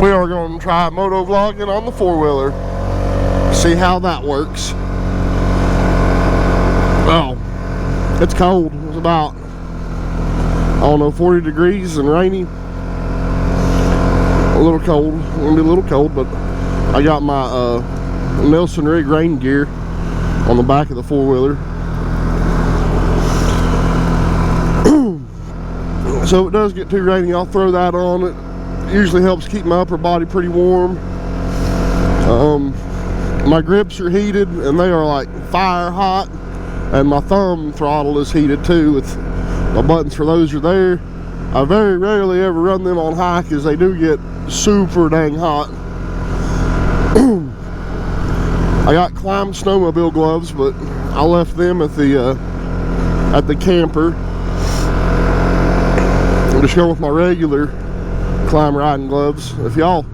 We are going to try motovlogging on the four-wheeler. See how that works. Oh, it's cold. It's about, I don't know, 40 degrees and rainy. A little cold. It's gonna be a little cold, but I got my Nelson rig rain gear on the back of the four-wheeler. So if it does get too rainy, I'll throw that on. It usually helps keep my upper body pretty warm. My grips are heated and they are like fire hot, and my thumb throttle is heated too, with my buttons for those are there. I very rarely ever run them on high because they do get super dang hot. I got Climb snowmobile gloves, but I left them at the camper. I'm just going with my regular Climb riding gloves. If y'all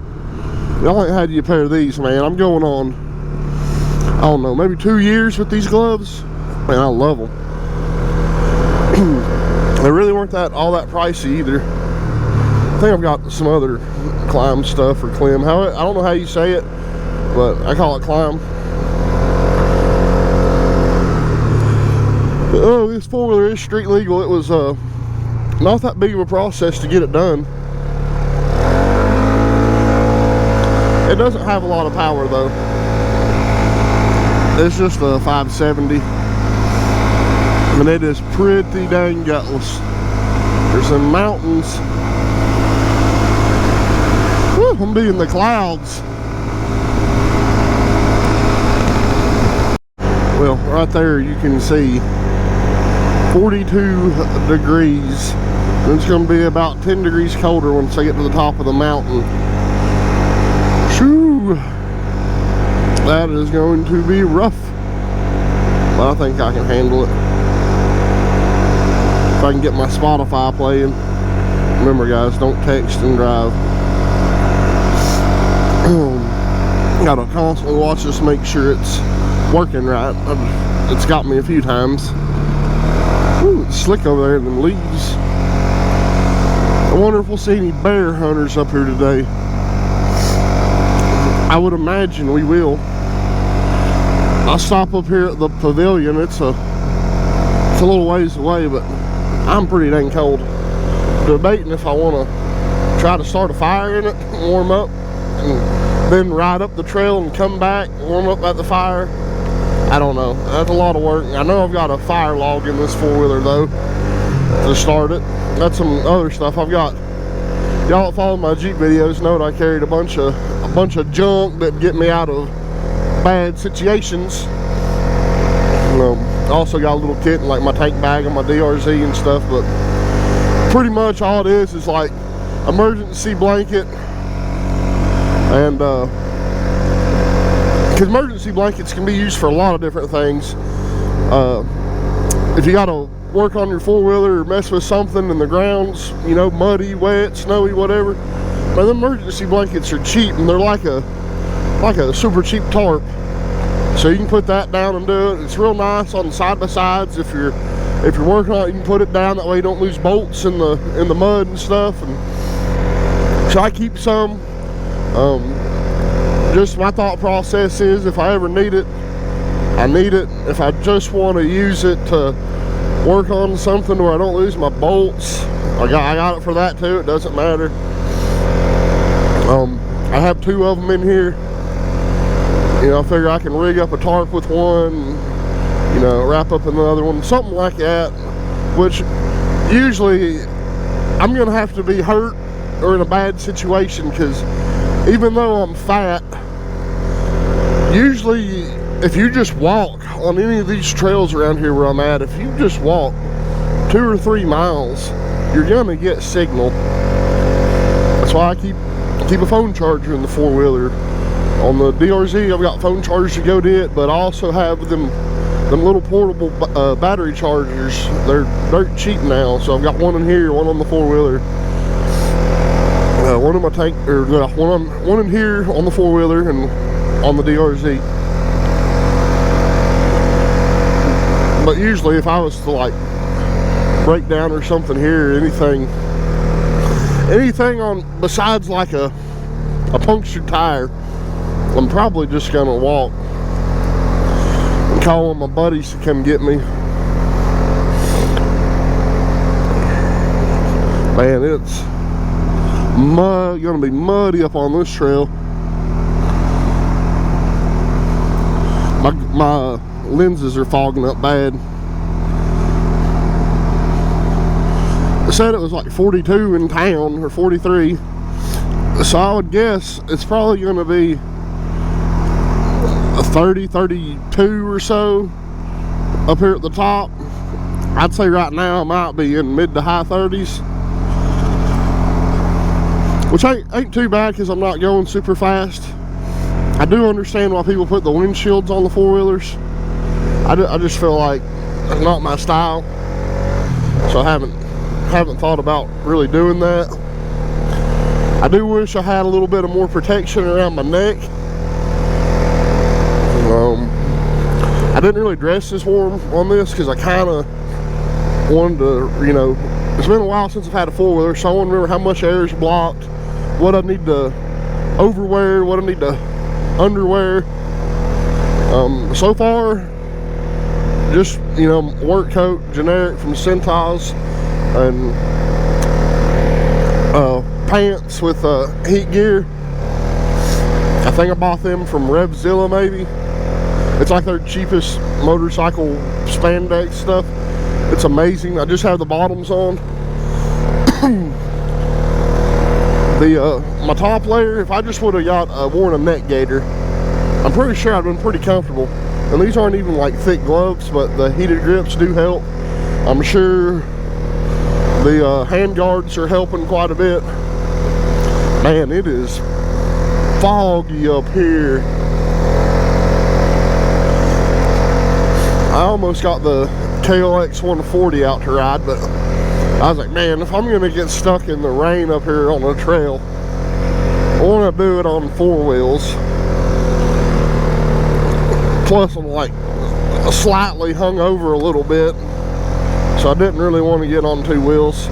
ain't had you a pair of these, man, I'm going on, I don't know, maybe 2 years with these gloves. Man, I love them. They really weren't all that pricey either. I think I've got some other Climb stuff, or Clem. I don't know how you say it, but I call it Climb. But, oh, this four-wheeler is street legal. It was not that big of a process to get it done. It doesn't have a lot of power though. It's just a 570. And it is pretty dang gutless. There's some mountains. Whew, I'm be in the clouds. Well, right there you can see 42 degrees. And it's going to be about 10 degrees colder once I get to the top of the mountain. Shoo! That is going to be rough. But I think I can handle it. If I can get my Spotify playing. Remember guys, don't text and drive. Gotta constantly watch this, make sure it's working right. It's got me a few times. Ooh, it's slick over there in them leaves. I wonder if we'll see any bear hunters up here today. I would imagine we will. I'll stop up here at the pavilion. It's a little ways away, but I'm pretty dang cold. Debating if I want to try to start a fire in it, warm up, and then ride up the trail and come back, warm up at the fire. I don't know. That's a lot of work. I know I've got a fire log in this four-wheeler though to start it. That's some other stuff I've got. Y'all that follow my Jeep videos know that I carried a bunch of junk that get me out of bad situations. I also got a little kit and like my tank bag and my DRZ and stuff, but pretty much all it is like emergency blanket, and because emergency blankets can be used for a lot of different things. If you gotta work on your four-wheeler or mess with something and the ground's, you know, muddy, wet, snowy, whatever, but the emergency blankets are cheap, and they're like a super cheap tarp. So you can put that down and do it. It's real nice on the side by sides. If you're working on it, you can put it down. That way you don't lose bolts in the mud and stuff. And so I keep some. Just my thought process is, if I ever need it, I need it. If I just want to use it to work on something where I don't lose my bolts, I got it for that too. It doesn't matter. I have two of them in here. You know, I figure I can rig up a tarp with one, you know, wrap up another one, something like that. Which usually I'm gonna have to be hurt or in a bad situation, because even though I'm fat, usually if you just walk on any of these trails around here where I'm at, if you just walk 2 or 3 miles, you're gonna get signal. That's why I keep a phone charger in the four-wheeler. On the DRZ, I've got phone chargers to go to it, but I also have them little portable battery chargers. They're dirt cheap now, so I've got one in here, one on the four-wheeler, one in my tank, or one in here on the four-wheeler and on the DRZ. But usually, if I was to like break down or something here, anything on besides like a a punctured tire, I'm probably just gonna walk and call on my buddies to come get me. Man, it's gonna be muddy up on this trail. My lenses are fogging up bad. They said it was like 42 in town, or 43. So I would guess it's probably going to be a 30, 32 or so up here at the top. I'd say right now it might be in mid to high 30s. Which ain't too bad because I'm not going super fast. I do understand why people put the windshields on the four-wheelers. I just feel like it's not my style. So I haven't thought about really doing that. I do wish I had a little bit of more protection around my neck. I didn't really dress this warm on this because I kind of wanted to, you know, it's been a while since I've had a four-wheeler, so I want to remember how much air is blocked, what I need to overwear, what I need to underwear. So far, just, you know, work coat, generic from Centos, and pants with heat gear. I think I bought them from Revzilla, maybe. It's like their cheapest motorcycle spandex stuff. It's amazing. I just have the bottoms on. My top layer, if I just would have worn a neck gaiter, I'm pretty sure I'd been pretty comfortable. And these aren't even like thick gloves, but the heated grips do help. I'm sure the hand guards are helping quite a bit. Man, it is foggy up here. I almost got the KLX 140 out to ride, but I was like, man, if I'm gonna get stuck in the rain up here on the trail, I want to do it on four wheels. Plus, I'm like slightly hung over a little bit, so I didn't really want to get on two wheels.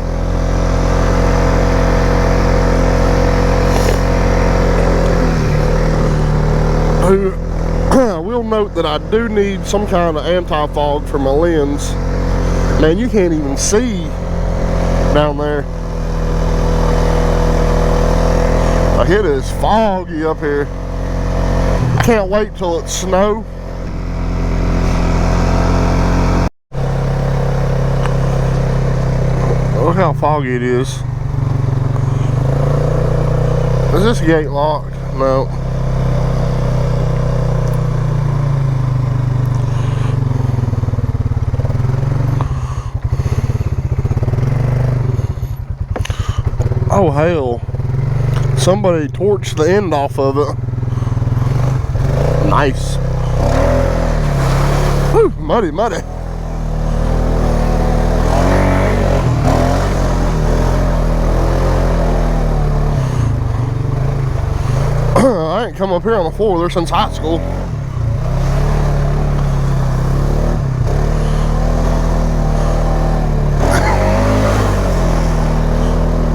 I will note that I do need some kind of anti-fog for my lens. Man, you can't even see down there. Like, it is foggy up here. I can't wait till it's snow. Look how foggy it is. Is this gate locked? No. Oh hell, somebody torched the end off of it. Nice. Whew, muddy, muddy. I ain't come up here on a four-wheeler since high school.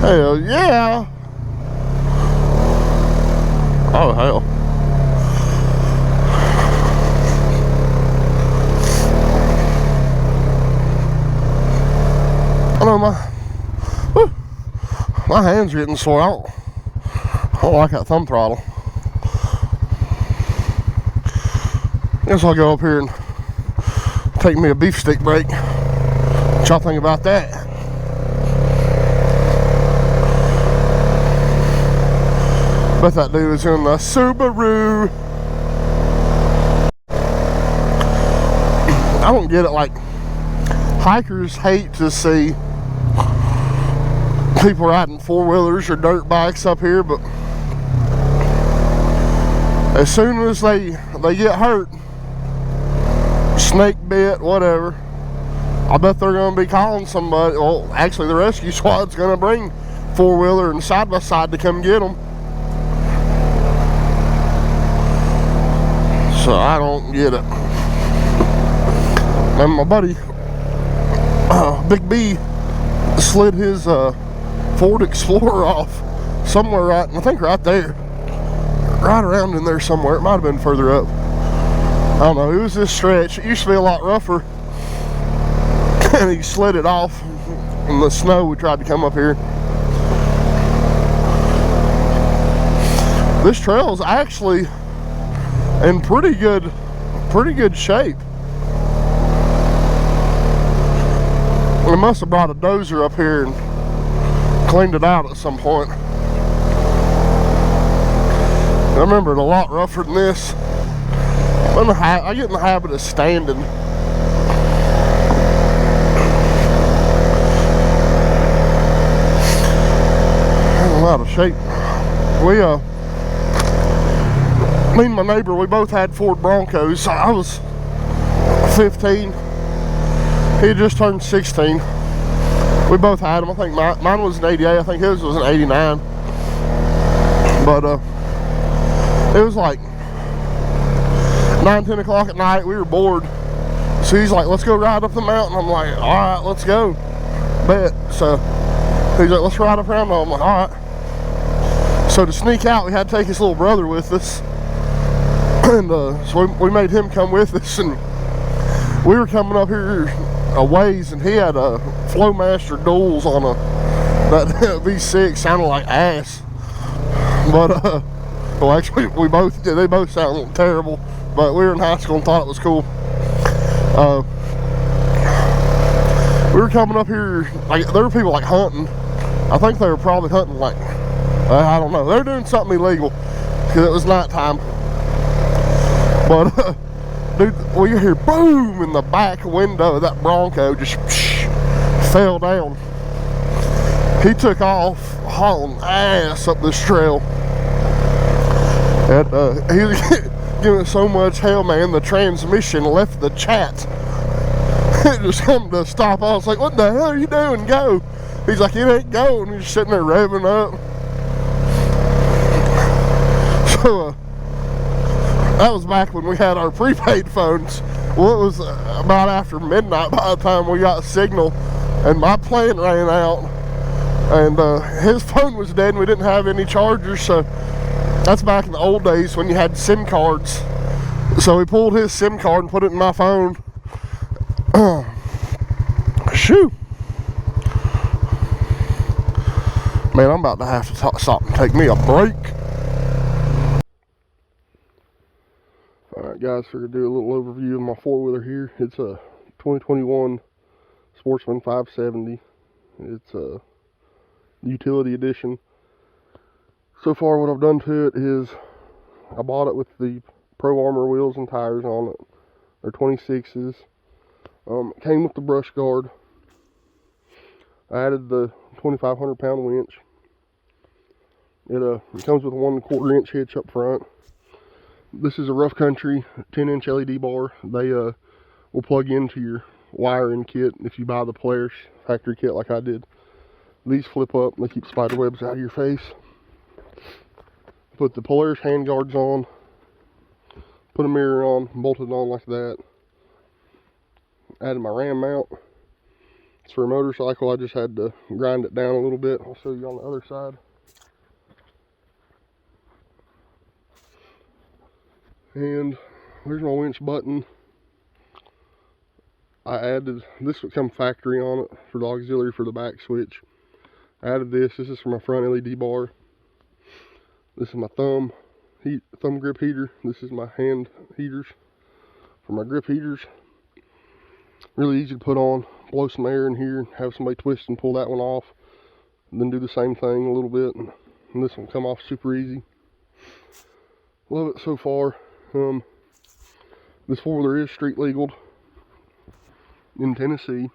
Hell yeah! Oh hell! I know my hands are getting sore. I don't like that thumb throttle. Guess I'll go up here and take me a beef stick break. What y'all think about that? Bet that dude is in the Subaru. I don't get it, like, hikers hate to see people riding four-wheelers or dirt bikes up here, but as soon as they get hurt, snake bit, whatever, I bet they're going to be calling somebody. Well, actually the rescue squad's going to bring four-wheeler and side-by-side to come get them. So I don't get it. And my buddy Big B slid his Ford Explorer off somewhere I think right there. right around in there somewhere. It might have been further up. I don't know. It was this stretch. It used to be a lot rougher. And he slid it off in the snow. We tried to come up here. This trail is actually in pretty good shape. We must have brought a dozer up here and cleaned it out at some point. I remember it a lot rougher than this. I get in the habit of standing. I'm out of shape. Me and my neighbor, we both had Ford Broncos. I was 15. He had just turned 16. We both had them. I think mine was an 88. I think his was an 89. But it was like 9, 10 o'clock at night. We were bored. So he's like, let's go ride up the mountain. I'm like, all right, let's go. Bet. So he's like, let's ride up around. I'm like, all right. So to sneak out, we had to take his little brother with us. And so we made him come with us. And we were coming up here a ways, and he had a Flowmaster duals on that V6. Sounded like ass. But well, actually they both sound terrible, but we were in high school and thought it was cool. We were coming up here, like, there were people like hunting. I think they were probably hunting, like, I don't know, they were doing something illegal because it was nighttime. But dude, we hear boom in the back window of that Bronco, just fell down. He took off hauling ass up this trail. And he was giving so much hell, man. The transmission left the chat. It just come to a stop. I was like, what the hell are you doing? Go. He's like, it ain't going. He's sitting there revving up. So that was back when we had our prepaid phones. Well, it was about after midnight by the time we got a signal, and my plan ran out, and his phone was dead, and we didn't have any chargers. So that's back in the old days when you had SIM cards. So we pulled his SIM card and put it in my phone. Shoo. Man, I'm about to have to stop and take me a break. Alright guys, so we're going to do a little overview of my four-wheeler here. It's a 2021 Sportsman 570. It's a utility edition. So far what I've done to it is I bought it with the Pro Armor wheels and tires on it. They're 26s. It came with the brush guard. I added the 2,500 pound winch. It comes with a 1 1/4 inch hitch up front. This is a Rough Country 10-inch LED bar. They will plug into your wiring kit if you buy the Polaris factory kit like I did. These flip up and they keep spider webs out of your face. Put the Polaris hand guards on, put a mirror on, bolted on like that. Added my ram mount. It's for a motorcycle. I just had to grind it down a little bit. I'll show you on the other side. And there's my winch button. I added, this would come factory on it for the auxiliary for the back switch. I added this. This is for my front LED bar. This is my thumb grip heater. This is my hand heaters for my grip heaters. Really easy to put on. Blow some air in here, have somebody twist and pull that one off, and then do the same thing a little bit, and this one come off super easy. Love it so far. This four-wheeler is street legaled in Tennessee.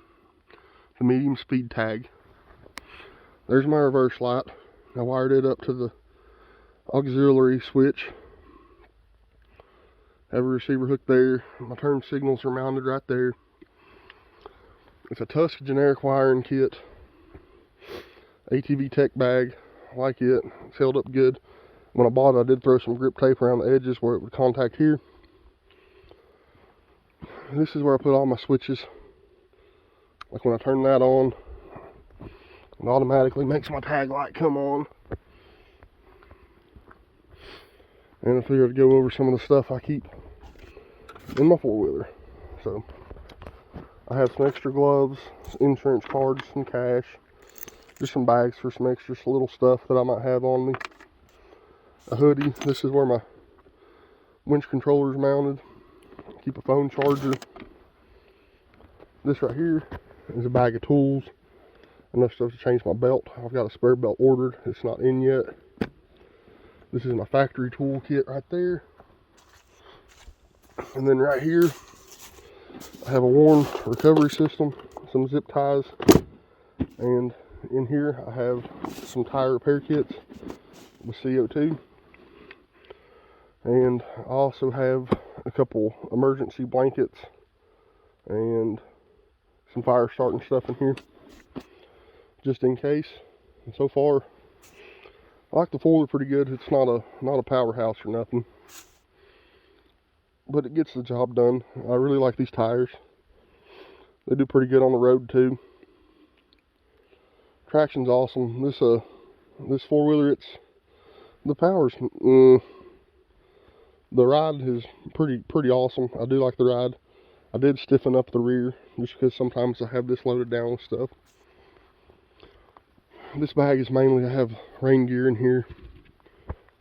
The medium speed tag. There's my reverse light. I wired it up to the auxiliary switch. Have a receiver hook there. My turn signals are mounted right there. It's a Tusk generic wiring kit. ATV Tech bag. I like it. It's held up good. When I bought it, I did throw some grip tape around the edges where it would contact here. This is where I put all my switches. Like when I turn that on, it automatically makes my tag light come on. And I figured I'd go over some of the stuff I keep in my four-wheeler. So I have some extra gloves, some insurance cards, some cash, just some bags for some extra little stuff that I might have on me. A hoodie. This is where my winch controller is mounted. Keep a phone charger. This right here is a bag of tools. Enough stuff to change my belt. I've got a spare belt ordered. It's not in yet. This is my factory tool kit right there. And then right here, I have a worn recovery system, some zip ties, and in here I have some tire repair kits with CO2. And I also have a couple emergency blankets and some fire starting stuff in here, just in case. And so far, I like the four-wheeler pretty good. It's not a powerhouse or nothing, but it gets the job done. I really like these tires. They do pretty good on the road too. Traction's awesome. This four-wheeler, the power's the ride is pretty awesome. I do like the ride. I did stiffen up the rear just because sometimes I have this loaded down with stuff. This bag is mainly, I have rain gear in here.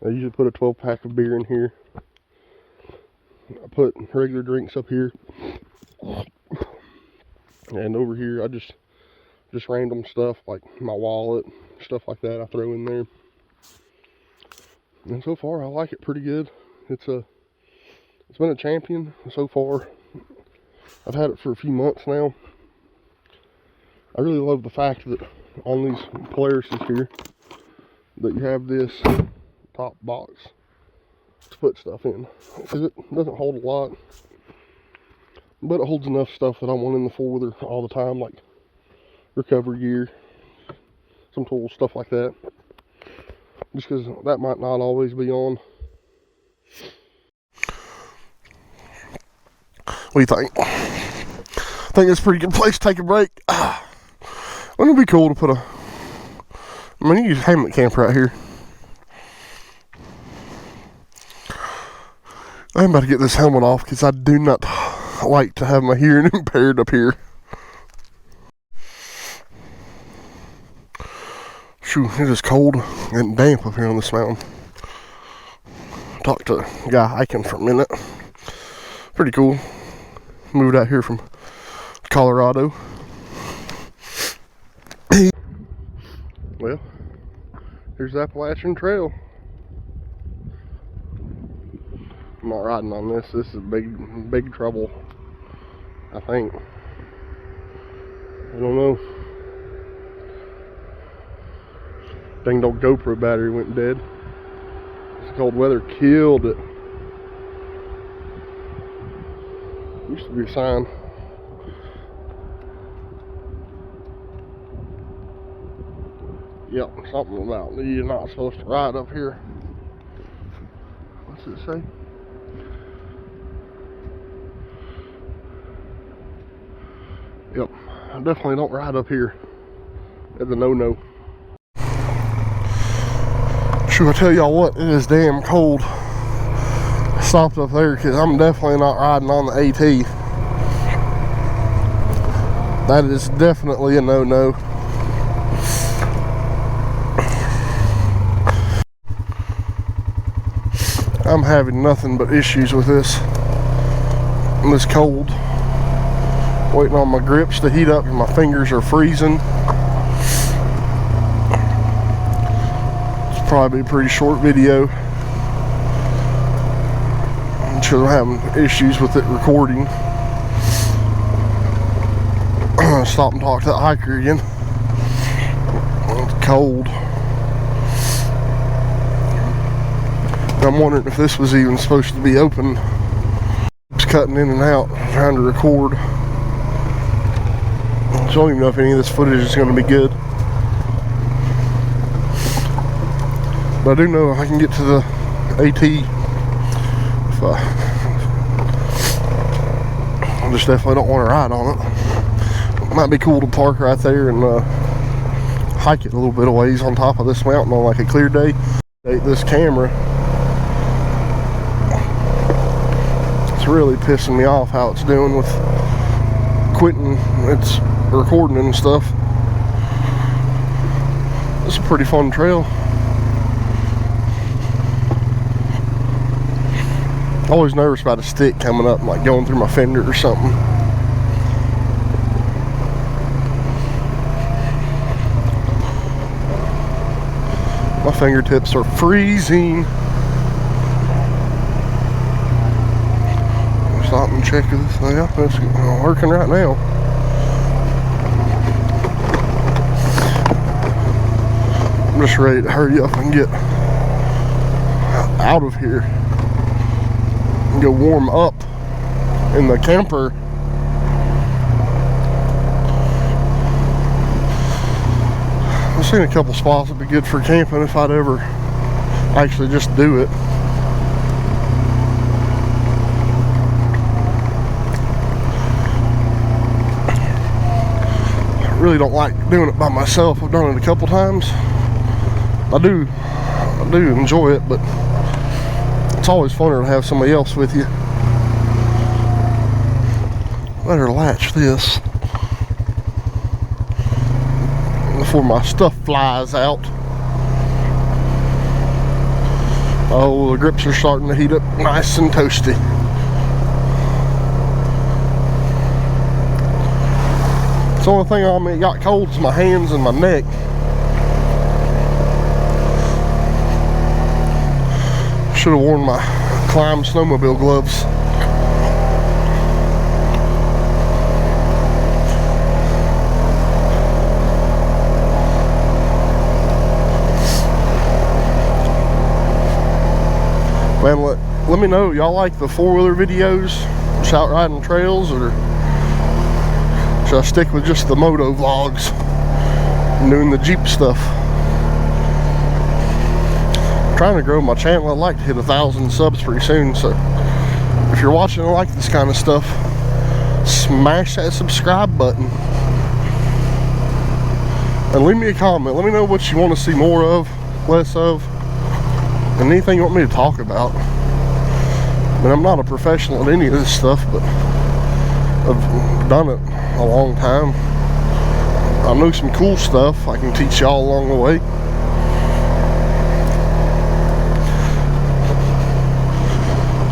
I usually put a 12-pack of beer in here. I put regular drinks up here. And over here, I just random stuff like my wallet, stuff like that I throw in there. And so far, I like it pretty good. It's been a champion so far. I've had it for a few months now. I really love the fact that on these Polaris's here, that you have this top box to put stuff in, because it doesn't hold a lot, but it holds enough stuff that I want in the four-wheeler all the time, like recovery gear, some tools, stuff like that, just because that might not always be on. What do you think? I think it's a pretty good place to take a break. Wouldn't it be cool to put I mean, you use hammock camp right here. I'm about to get this helmet off because I do not like to have my hearing impaired up here. Shoot, it is cold and damp up here on this mountain. Talked to a guy hiking for a minute. Pretty cool. Moved out here from Colorado. Well, here's the Appalachian Trail. I'm not riding on this. This is big trouble, I think. I don't know. Dang old GoPro battery went dead. This cold weather killed it. Used to be a sign. Yep, something about you're not supposed to ride up here. What's it say? Yep, I definitely don't ride up here. It's a no-no. Should I tell y'all what? It is damn cold. I stopped up there because I'm definitely not riding on the AT. That is definitely a no-no. I'm having nothing but issues with this cold. Waiting on my grips to heat up and my fingers are freezing. It's probably a pretty short video. Because I'm having issues with it recording. Stop and talk to that hiker again. It's cold. I'm wondering if this was even supposed to be open. It's cutting in and out, trying to record. So I don't even know if any of this footage is going to be good. But I do know if I can get to the AT, I just definitely don't want to ride on it. It might be cool to park right there and hike it a little bit of ways on top of this mountain on like a clear day. This camera It's really pissing me off how it's doing with quitting its recording and stuff. It's a pretty fun trail. Always nervous about a stick coming up and like going through my fender or something. My fingertips are freezing. Stop and check this thing out. It's working right now. I'm just ready to hurry up and get out of here and go warm up in the camper. I've seen a couple spots that'd be good for camping if I'd ever actually just do it. I really don't like doing it by myself. I've done it a couple times. I do enjoy it, but it's always funner to have somebody else with you. Better latch this before my stuff flies out. Oh, the grips are starting to heat up nice and toasty. The only thing on me that got cold is my hands and my neck. Should have worn my climb snowmobile gloves. Man, let me know, y'all like the four-wheeler videos, just out riding trails, or should I stick with just the moto vlogs and doing the Jeep stuff? I'm trying to grow my channel. I'd like to hit 1,000 subs pretty soon, so if you're watching and like this kind of stuff, smash that subscribe button and leave me a comment. Let me know what you want to see more of, less of, and anything you want me to talk about. I mean, I'm not a professional at any of this stuff, but I've done it a long time. I know some cool stuff I can teach y'all along the way.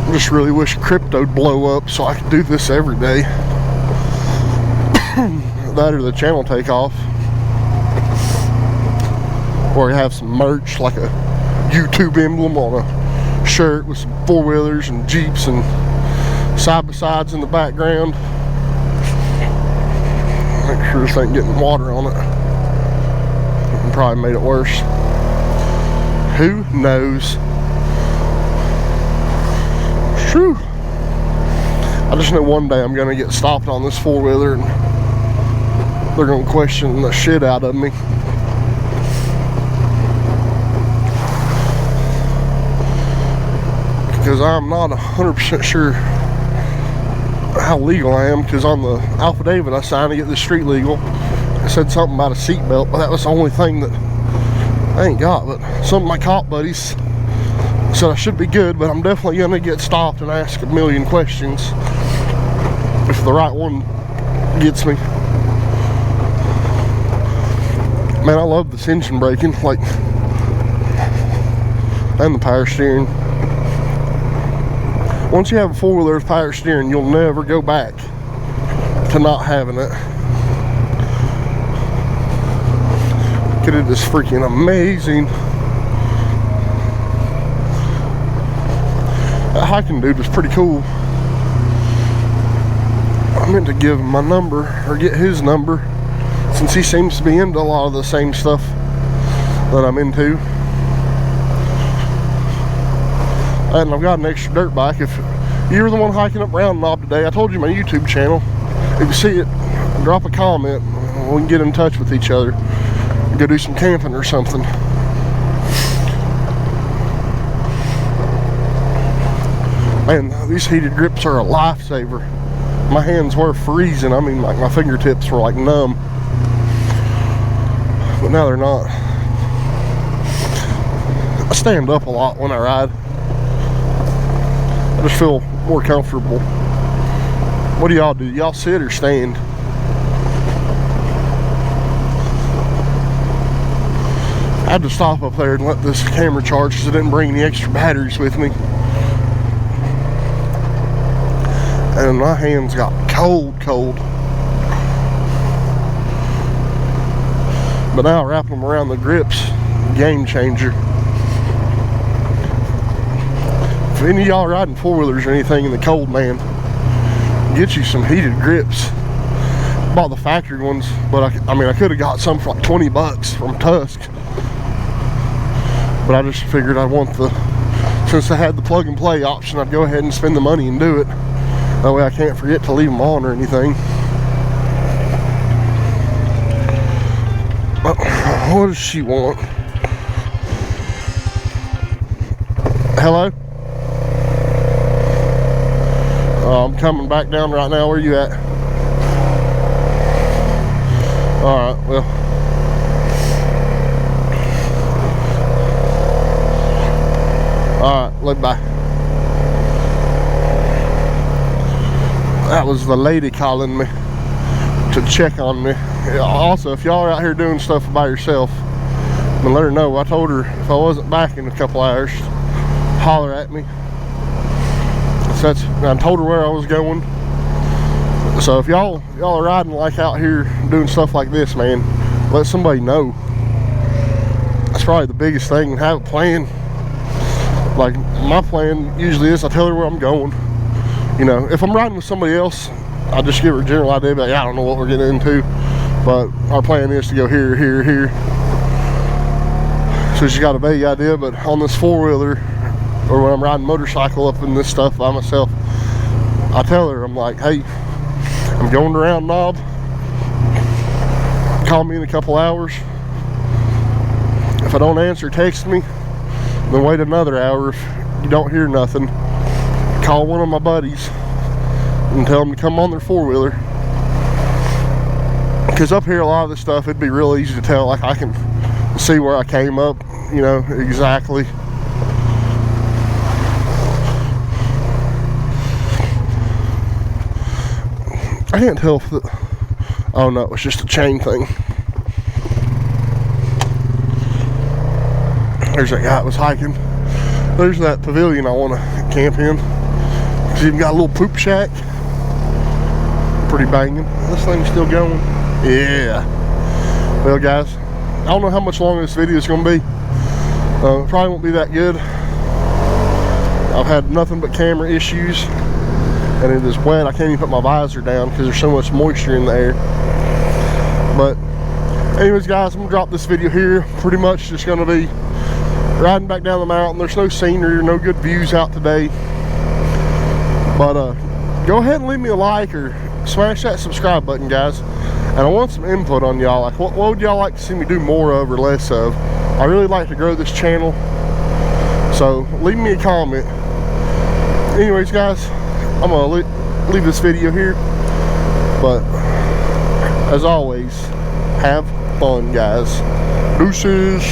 I just really wish crypto'd blow up so I could do this every day. That or the channel take off, or have some merch like a YouTube emblem on a shirt with some four-wheelers and Jeeps and side-by-sides in the background. Make sure this ain't getting water on it. And probably made it worse. Who knows? Whew. I just know one day I'm gonna get stopped on this four-wheeler and they're gonna question the shit out of me. Because I'm not 100% sure how legal I am, because on the affidavit I signed to get this street legal, it said something about a seatbelt, but that was the only thing that I ain't got. But some of my cop buddies said I should be good, but I'm definitely gonna get stopped and asked a million questions if the right one gets me. Man, I love this engine braking, like, and the power steering. Once you have a four-wheeler with power steering, you'll never go back to not having it. It is freaking amazing. That hiking dude was pretty cool. I meant to give him my number, or get his number, since he seems to be into a lot of the same stuff that I'm into. And I've got an extra dirt bike. If you were the one hiking up Round Knob today, I told you my YouTube channel. If you see it, drop a comment. We can get in touch with each other. Go do some camping or something. Man, these heated grips are a lifesaver. My hands were freezing. I mean, like, my fingertips were like numb. But now they're not. I stand up a lot when I ride. just feel more comfortable. What do y'all do? Y'all sit or stand? I had to stop up there and let this camera charge because I didn't bring any extra batteries with me. And my hands got cold. But now wrapping them around the grips, game changer. If any of y'all riding four-wheelers or anything in the cold, man, get you some heated grips. Bought the factory ones, but I mean I could have got some for like 20 bucks from Tusk. But I just figured since I had the plug and play option, I'd go ahead and spend the money and do it. That way I can't forget to leave them on or anything. What does she want? Hello? I'm coming back down right now. Where you at? Alright, well. Alright, look, bye. That was the lady calling me to check on me. Also, if y'all are out here doing stuff by yourself, I'm gonna let her know. I told her if I wasn't back in a couple hours, holler at me. So I told her where I was going. So if y'all are riding like out here doing stuff like this, man, let somebody know. That's probably the biggest thing. Have a plan. Like my plan usually is I tell her where I'm going. You know, if I'm riding with somebody else, I'll just give her a general idea about, yeah, I don't know what we're getting into, but our plan is to go here, here, here. So she's got a vague idea. But on this four-wheeler, or when I'm riding motorcycle up in this stuff by myself, I tell her, I'm like, hey, I'm going to Round Knob. Call me in a couple hours. If I don't answer, text me. Then wait another hour. If you don't hear nothing, call one of my buddies and tell them to come on their four-wheeler. Because up here, a lot of this stuff, it'd be real easy to tell. Like I can see where I came up, you know, exactly. I can't tell if oh no, it was just a chain thing. There's that guy that was hiking. There's that pavilion I want to camp in. It's even got a little poop shack. Pretty banging. This thing's still going. Yeah. Well, guys, I don't know how much longer this video is going to be. Probably won't be that good. I've had nothing but camera issues. And it is wet. I can't even put my visor down because there's so much moisture in the air. But anyways, guys, I'm gonna drop this video here. Pretty much just gonna be riding back down the mountain. There's no scenery, no good views out today. But go ahead and leave me a like or smash that subscribe button, guys. And I want some input on y'all. Like what would y'all like to see me do more of or less of? I really like to grow this channel. So leave me a comment. Anyways, guys, I'm gonna leave this video here, but as always, have fun, guys. Deuces.